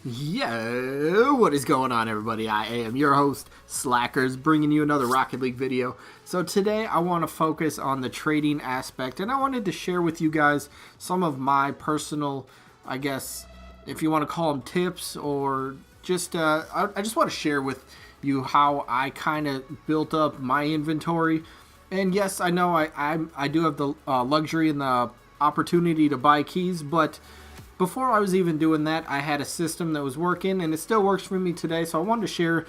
Yo, what is going on, everybody? I am your host, Slackerz, bringing you another Rocket League video. So today I want to focus on the trading aspect, and I wanted to share with you guys some of my personal, I guess, if you want to call them tips, or just, I just want to share with you how I kind of built up my inventory. And yes, I know I do have the luxury and the opportunity to buy keys, but before I was even doing that, I had a system that was working, and it still works for me today, so I wanted to share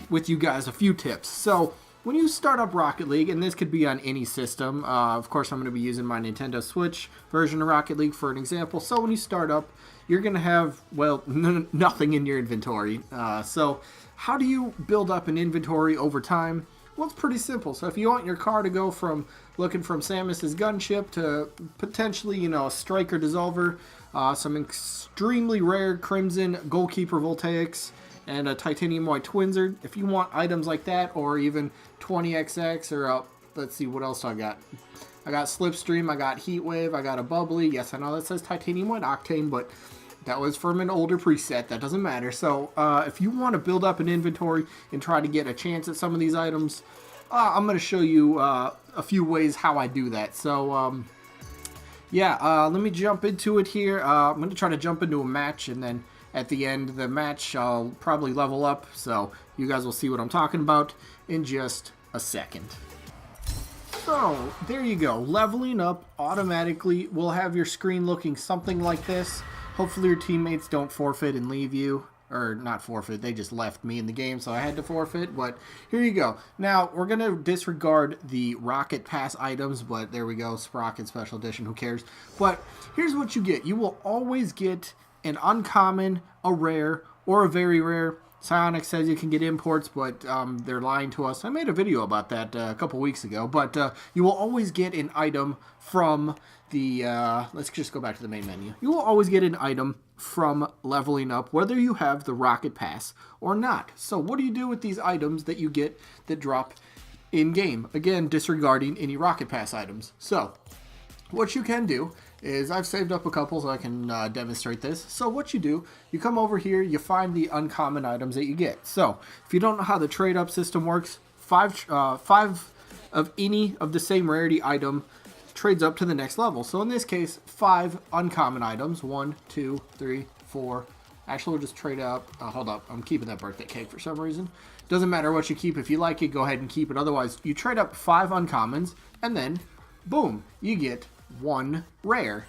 with you guys a few tips. So, when you start up Rocket League, and this could be on any system, of course I'm going to be using my Nintendo Switch version of Rocket League for an example. So when you start up, you're going to have, well, nothing in your inventory. So how do you build up an inventory over time? Well, it's pretty simple. So if you want your car to go from looking from Samus's gunship to potentially, a striker dissolver, some extremely rare Crimson Goalkeeper Voltaics, and a Titanium White Twinser. If you want items like that, or even 20XX, or let's see, what else I got? I got Slipstream, I got Heatwave, I got a Bubbly. Yes, I know that says Titanium White Octane, but that was from an older preset. That doesn't matter. So if you want to build up an inventory and try to get a chance at some of these items, I'm going to show you a few ways how I do that. So let me jump into it here. I'm going to try to jump into a match, and then at the end of the match, I'll probably level up. So you guys will see what I'm talking about in just a second. So there you go. Leveling up automatically will have your screen looking something like this. Hopefully your teammates don't forfeit and leave you. Or not forfeit, they just left me in the game, so I had to forfeit. But here you go. Now, we're going to disregard the Rocket Pass items, but there we go. Sprocket Special Edition, who cares? But here's what you get. You will always get an uncommon, a rare, or a very rare. Psionic says you can get imports, but they're lying to us. I made a video about that a couple weeks ago. But you will always get an item from the... let's just go back to the main menu. You will always get an item from leveling up, whether you have the Rocket Pass or not. So what do you do with these items that you get that drop in-game? Again, disregarding any Rocket Pass items. So what you can do is, I've saved up a couple so I can demonstrate this. So what you do, you come over here, you find the uncommon items that you get. So if you don't know how the trade-up system works, five of any of the same rarity item trades up to the next level. So in this case, 5 uncommon items. 1, 2, 3, 4. Actually, we'll just trade up. Hold up. I'm keeping that birthday cake for some reason. Doesn't matter what you keep. If you like it, go ahead and keep it. Otherwise, you trade up 5 uncommons, and then, boom, you get 1 rare.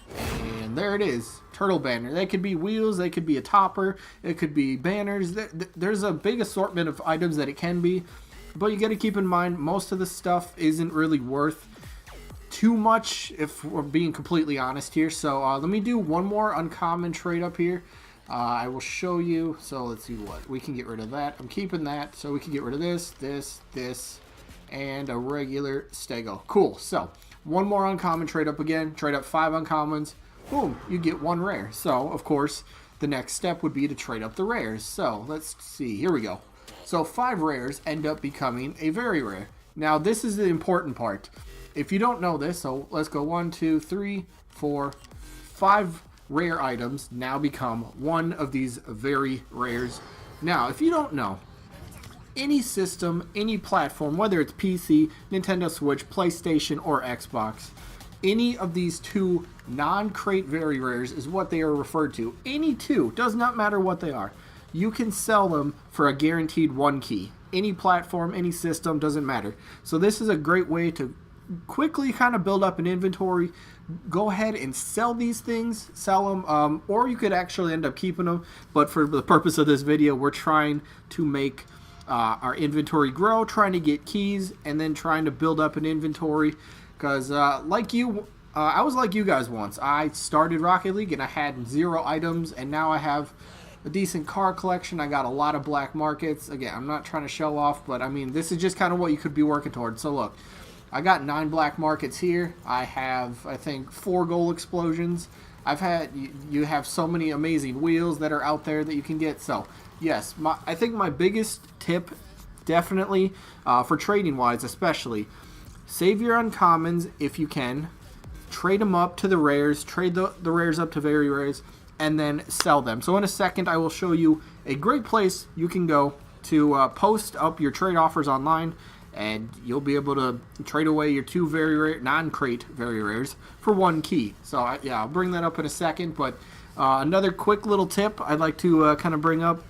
And there it is. Turtle banner. They could be wheels. They could be a topper. It could be banners. There's a big assortment of items that it can be. But you got to keep in mind, most of the stuff isn't really worth too much, if we're being completely honest here. So let me do one more uncommon trade up here. I will show you. So let's see what we can get rid of. That I'm keeping that, so we can get rid of this, and a regular stego. Cool. So one more uncommon trade up again. Trade up 5 uncommons. Boom, you get 1 rare. So of course the next step would be to trade up the rares. So let's see. Here we go. So 5 rares end up becoming a very rare. Now this is the important part. If you don't know this, so let's go 1, 2, 3, 4, 5 rare items now become one of these very rares. Now, if you don't know, any system, any platform, whether it's PC, Nintendo Switch, PlayStation, or Xbox, any of these 2 non-crate very rares is what they are referred to. Any 2, does not matter what they are. You can sell them for a guaranteed 1 key. Any platform, any system, doesn't matter. So this is a great way to quickly kind of build up an inventory. Go ahead and sell these things, sell them, or you could actually end up keeping them. But for the purpose of this video, we're trying to make our inventory grow, trying to get keys, and then trying to build up an inventory. Because like you, I was like you guys once. I started Rocket League and I had 0 items, and now I have a decent car collection. I got a lot of black markets. Again, I'm not trying to show off, but I mean, this is just kind of what you could be working towards. So look, I got 9 black markets here. I have, I think, 4 goal explosions. You have so many amazing wheels that are out there that you can get. So yes, I think my biggest tip, definitely for trading wise especially, save your uncommons if you can. Trade them up to the rares. Trade the rares up to very rares. and then sell them. So in a second, I will show you a great place you can go to post up your trade offers online, and you'll be able to trade away your 2 very rare non-crate very rares for 1 key. So yeah, I'll bring that up in a second. But another quick little tip I'd like to kind of bring up,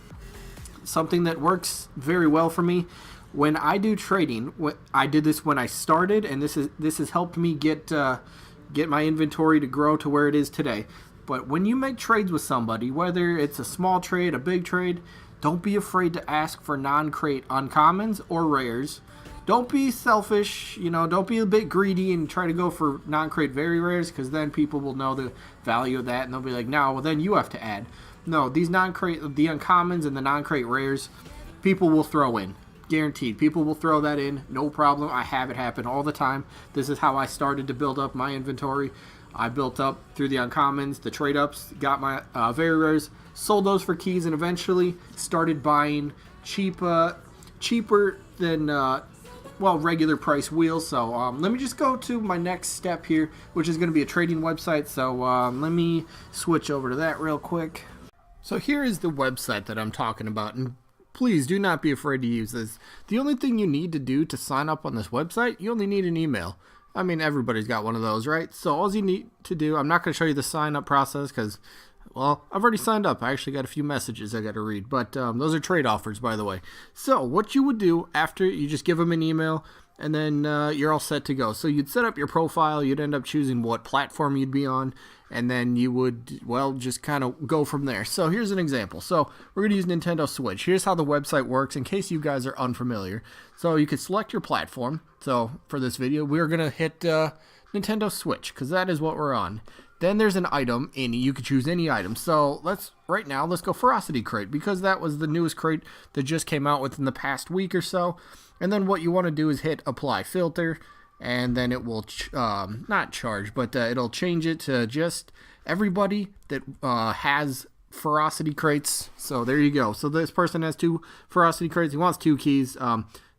something that works very well for me when I do trading. I did this when I started, and this has helped me get my inventory to grow to where it is today. But when you make trades with somebody, whether it's a small trade, a big trade, don't be afraid to ask for non-crate uncommons or rares. Don't be selfish, don't be a bit greedy and try to go for non-crate very rares, because then people will know the value of that and they'll be like, no, well then you have to add. No, these non-crate, the uncommons and the non-crate rares, people will throw in. Guaranteed. People will throw that in, no problem. I have it happen all the time. This is how I started to build up my inventory. I built up through the uncommons, the trade-ups, got my very rares, sold those for keys, and eventually started buying cheaper than regular price wheels. So let me just go to my next step here, which is going to be a trading website. So let me switch over to that real quick. So here is the website that I'm talking about, and please do not be afraid to use this. The only thing you need to do to sign up on this website, you only need an email. I mean, everybody's got one of those, right? So all you need to do, I'm not going to show you the sign up process because, well, I've already signed up. I actually got a few messages I got to read, but those are trade offers, by the way. So what you would do after, you just give them an email, and then you're all set to go. So you'd set up your profile, you'd end up choosing what platform you'd be on, and then you would, well, just kind of go from there. So here's an example. So we're going to use Nintendo Switch. Here's how the website works in case you guys are unfamiliar. So you could select your platform. So for this video, we're going to hit Nintendo Switch because that is what we're on. Then there's an item, and you could choose any item. So right now, let's go Ferocity Crate because that was the newest crate that just came out within the past week or so. And then what you want to do is hit Apply Filter, and then it will not charge, but it'll change it to just everybody that has Ferocity Crates. So there you go. So this person has 2 Ferocity Crates. He wants 2 keys.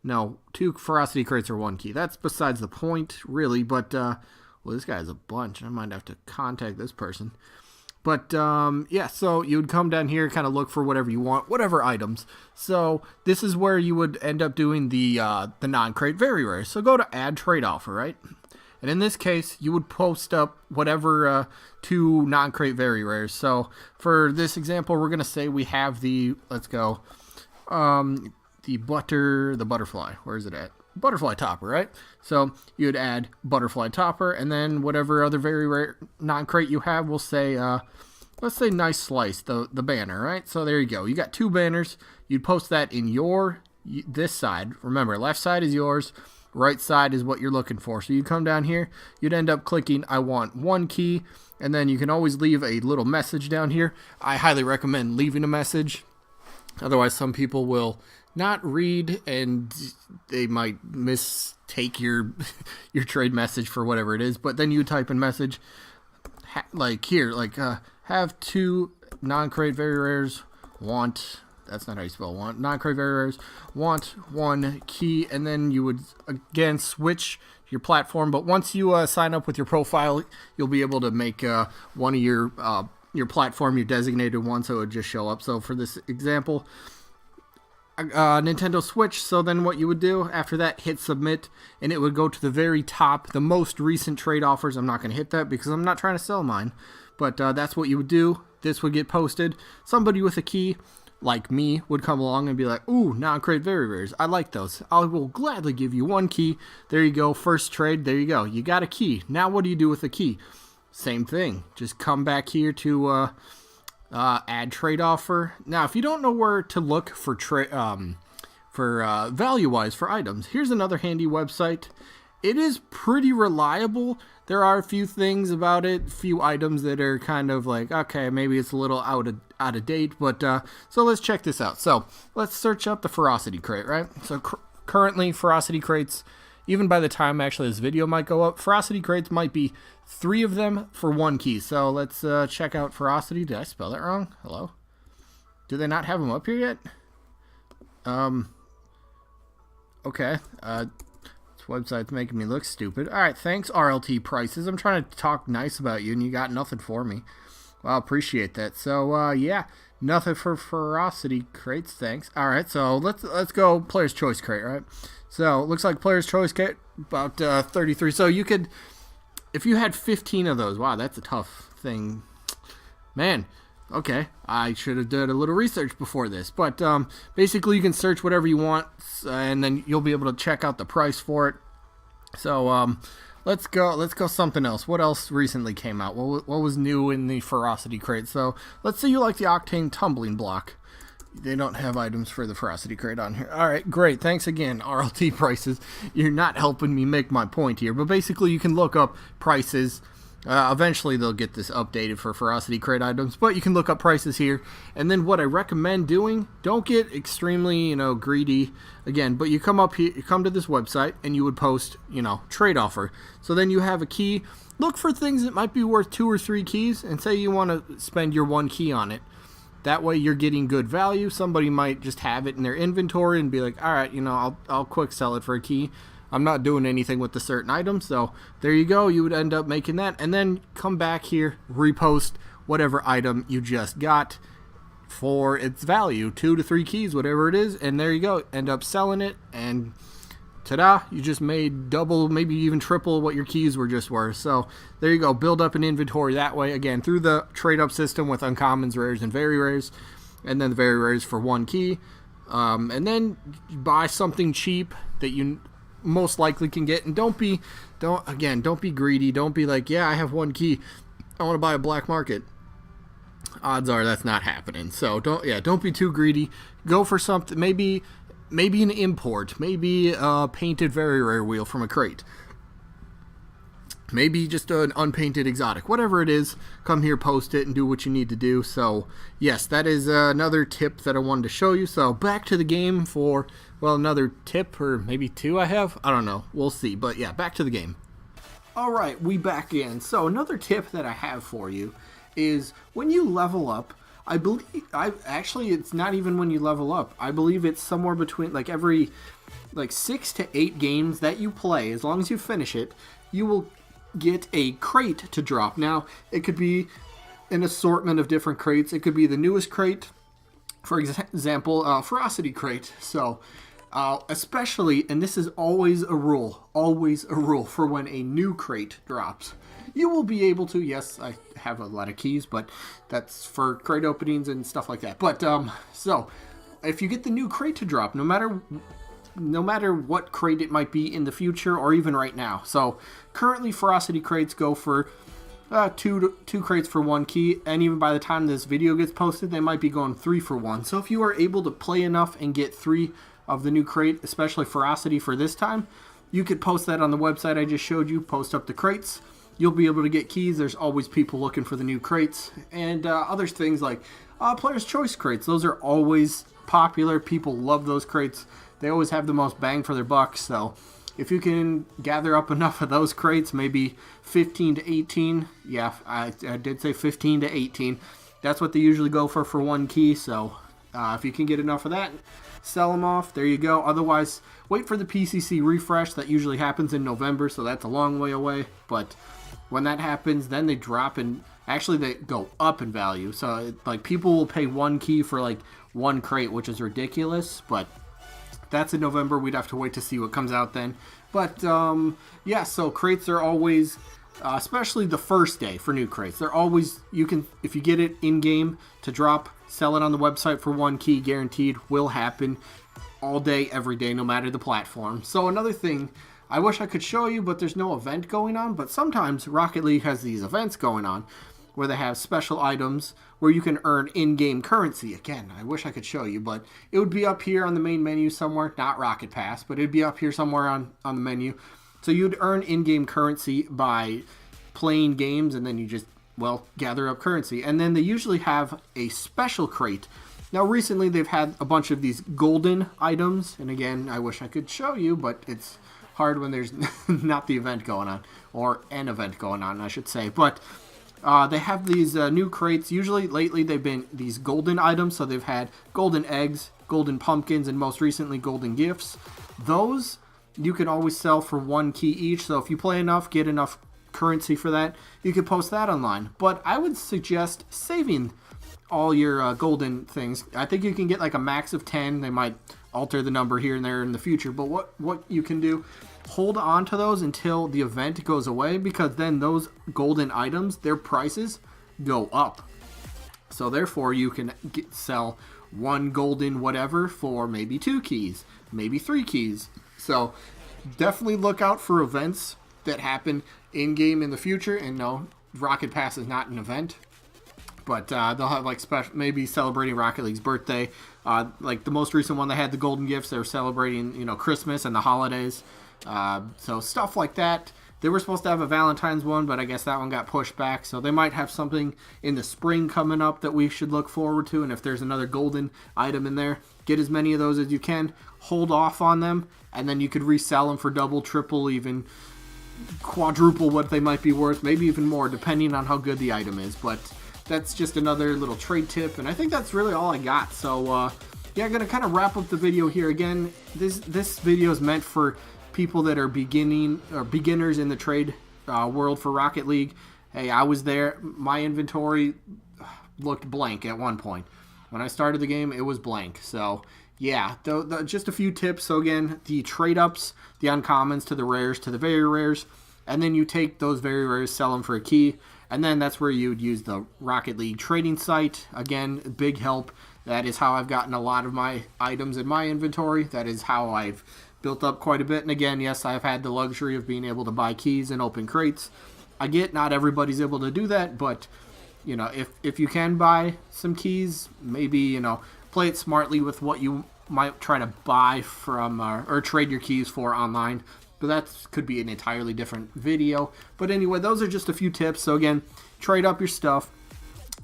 No, 2 Ferocity Crates or 1 key. That's besides the point, really. But well, this guy has a bunch. I might have to contact this person. But yeah, so you would come down here, kind of look for whatever you want, whatever items. So this is where you would end up doing the non-crate very rare. So go to Add Trade Offer, right? And in this case, you would post up whatever 2 non-crate very rares. So for this example, we're gonna say we have the butterfly. Where is it at? Butterfly topper, right? So you'd add butterfly topper, and then whatever other very rare non-crate you have, we'll say let's say nice slice, the banner, right? So there you go. You got 2 banners. You'd post that in this side. Remember, left side is yours, right side is what you're looking for. So you'd come down here, you'd end up clicking I want 1 key, and then you can always leave a little message down here. I highly recommend leaving a message. Otherwise, some people will not read, and they might mistake your trade message for whatever it is. But then you type in message have 2 non-crate very rares, want, that's not how you spell want, non-crate very rares, want 1 key, and then you would again switch your platform. But once you sign up with your profile, you'll be able to make one of your platform your designated one, so it would just show up. So for this example, Nintendo Switch. So then what you would do after that, hit submit, and it would go to the very top, the most recent trade offers. I'm not going to hit that because I'm not trying to sell mine, but that's what you would do. This would get posted. Somebody with a key like me would come along and be like, ooh, non-crate very rares, I like those, I will gladly give you 1 key. There you go, first trade. There you go, you got a key. Now what do you do with the key? Same thing, just come back here to add trade offer. Now, if you don't know where to look for value-wise for items, here's another handy website. It is pretty reliable. There are a few things about it, few items that are kind of like, okay, maybe it's a little out of date, but so let's check this out. So let's search up the Ferocity Crate, right? So currently, Ferocity Crates, even by the time actually this video might go up, Ferocity Crates might be 3 of them for 1 key. So let's check out Ferocity. Did I spell that wrong? Hello? Do they not have them up here yet? Okay. This website's making me look stupid. Alright, thanks RLT Prices. I'm trying to talk nice about you and you got nothing for me. Well, appreciate that. So, yeah, nothing for ferocity crates. Thanks. All right, so let's go player's choice crate, right? So, it looks like player's choice crate about 33. So, you could, if you had 15 of those, wow, that's a tough thing. Man, okay, I should have done a little research before this. But basically, you can search whatever you want, and then you'll be able to check out the price for it. So, let's go something else. What else recently came out? What was new in the ferocity crate? So, let's say you like the octane tumbling block. They don't have items for the ferocity crate on here. All right, great. Thanks again, RLT prices. You're not helping me make my point here. But basically, you can look up prices. Eventually, they'll get this updated for ferocity crate items. But you can look up prices here. And then what I recommend doing, don't get extremely, greedy. Again, but you come up here, you come to this website, and you would post, trade offer. So then you have a key. Look for things that might be worth 2 or 3 keys. And say you want to spend your 1 key on it. That way you're getting good value. Somebody might just have it in their inventory and be like, all right, I'll quick sell it for a key. I'm not doing anything with the certain item. So there you go. You would end up making that. And then come back here, repost whatever item you just got for its value. 2 to 3 keys, whatever it is. And there you go. End up selling it. And ta-da, you just made double, maybe even triple what your keys were just worth. So there you go. Build up an inventory that way. Again, through the trade-up system with uncommons, rares, and very rares. And then the very rares for 1 key. And then buy something cheap that you most likely can get. And don't be greedy. Don't be like, yeah, I have 1 key. I want to buy a black market. Odds are that's not happening. So don't be too greedy. Go for something, maybe an import, maybe a painted very rare wheel from a crate, maybe just an unpainted exotic, whatever it is. Come here, post it, and do what you need to do. So yes, that is another tip that I wanted to show you. So back to the game for, well, another tip or maybe 2 I don't know, we'll see. But yeah, back to the game. All right, we back in. So another tip that I have for you is when you level up, actually it's not even when you level up. I believe it's somewhere between every 6 to 8 games that you play. As long as you finish it, you will get a crate to drop. Now, it could be an assortment of different crates. It could be the newest crate, for example, ferocity crate. So, especially, and this is always a rule for when a new crate drops. You will be able to, yes, I have a lot of keys, but that's for crate openings and stuff like that. But, so, if you get the new crate to drop, no matter what crate it might be in the future or even right now. So, currently, ferocity crates go for two crates for 1 key, and even by the time this video gets posted, they might be going 3 for 1. So, if you are able to play enough and get 3 of the new crate, especially ferocity for this time, you could post that on the website I just showed you, post up the crates. You'll be able to get keys. There's always people looking for the new crates. And other things like player's choice crates. Those are always popular. People love those crates. They always have the most bang for their buck. So if you can gather up enough of those crates, maybe 15 to 18. Yeah, I did say 15 to 18. That's what they usually go for 1 key. So if you can get enough of that, sell them off. There you go. Otherwise, wait for the PCC refresh. That usually happens in November, so that's a long way away. But when that happens, then they drop, and actually they go up in value. So people will pay 1 key for 1 crate, which is ridiculous. But that's in November. We'd have to wait to see what comes out then. But yeah, so crates are always, especially the first day for new crates, they're always, if you get it in game to drop, sell it on the website for 1 key, guaranteed. Will happen all day, every day, no matter the platform. So another thing, I wish I could show you, but there's no event going on. But sometimes Rocket League has these events going on where they have special items where you can earn in-game currency. Again, I wish I could show you, but it would be up here on the main menu somewhere. Not Rocket Pass, but it'd be up here somewhere on the menu. So you'd earn in-game currency by playing games, and then you just, gather up currency. And then they usually have a special crate. Now, recently they've had a bunch of these golden items. And again, I wish I could show you, but it's hard when there's not the event going on, or an event going on, I should say. But they have these new crates. Usually, lately, they've been these golden items. So they've had golden eggs, golden pumpkins, and most recently, golden gifts. Those you can always sell for 1 key each. So if you play enough, get enough currency for that, you could post that online. But I would suggest saving all your golden things. I think you can get like a max of 10. They might alter the number here and there in the future, but what you can do, hold on to those until the event goes away, because then those golden items, their prices go up. So therefore you can sell one golden whatever for maybe 2 keys, maybe 3 keys. So definitely look out for events that happen in game in the future. And no, Rocket Pass is not an event, but they'll have like special, maybe celebrating Rocket League's birthday. Like the most recent one, they had the golden gifts. They were celebrating, you know, Christmas and the holidays. So stuff like that. They were supposed to have a Valentine's one, but I guess that one got pushed back. So they might have something in the spring coming up that we should look forward to. And if there's another golden item in there, get as many of those as you can. Hold off on them, and then you could resell them for double, triple, even quadruple what they might be worth. Maybe even more, depending on how good the item is. But that's just another little trade tip. And I think that's really all I got. So, yeah, I'm going to kind of wrap up the video here. Again, this video is meant for people that are beginners in the trade world for Rocket League. Hey, I was there. My inventory looked blank at one point. When I started the game, it was blank. So yeah, just a few tips. So again, the trade ups, the uncommons to the rares to the very rares, and then you take those very rares, sell them for a key, and then that's where you would use the Rocket League trading site. Again, big help. That is how I've gotten a lot of my items in my inventory. That is how I've built up quite a bit. And again, yes, I've had the luxury of being able to buy keys and open crates. I get not everybody's able to do that, but you know, if you can buy some keys, maybe, you know, play it smartly with what you might try to buy from or trade your keys for online. But that could be an entirely different video. But anyway, those are just a few tips. So again, trade up your stuff,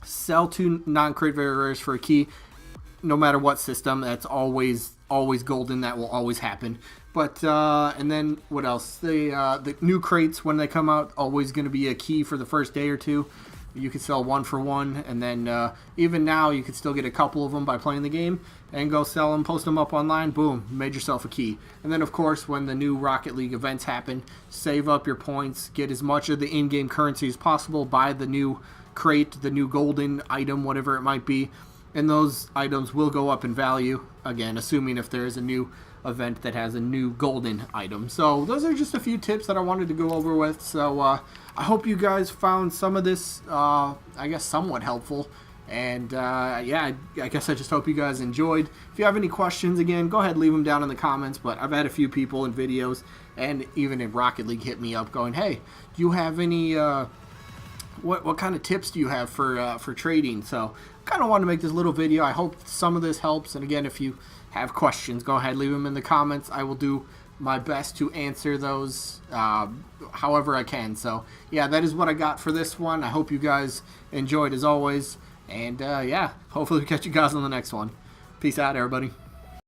sell 2 non-crate very rares for a key. No matter what system, that's always golden. That will always happen. But and then what else? The new crates, when they come out, always going to be a key for the first day or two. You could sell 1 for 1, and then even now you could still get a couple of them by playing the game and go sell them, post them up online. Boom, made yourself a key. And then of course, when the new Rocket League events happen, save up your points, get as much of the in-game currency as possible, buy the new crate, the new golden item, whatever it might be. And those items will go up in value, again, assuming if there is a new event that has a new golden item. So those are just a few tips that I wanted to go over with. So I hope you guys found some of this, I guess, somewhat helpful. And yeah, I guess I just hope you guys enjoyed. If you have any questions, again, go ahead, leave them down in the comments. But I've had a few people in videos and even in Rocket League hit me up going, hey, do you have any... What kind of tips do you have for trading? So kind of want to make this little video. I hope some of this helps. And again, if you have questions, go ahead, leave them in the comments. I will do my best to answer those however I can. So yeah, that is what I got for this one. I hope you guys enjoyed as always. And yeah, hopefully we catch you guys on the next one. Peace out, everybody.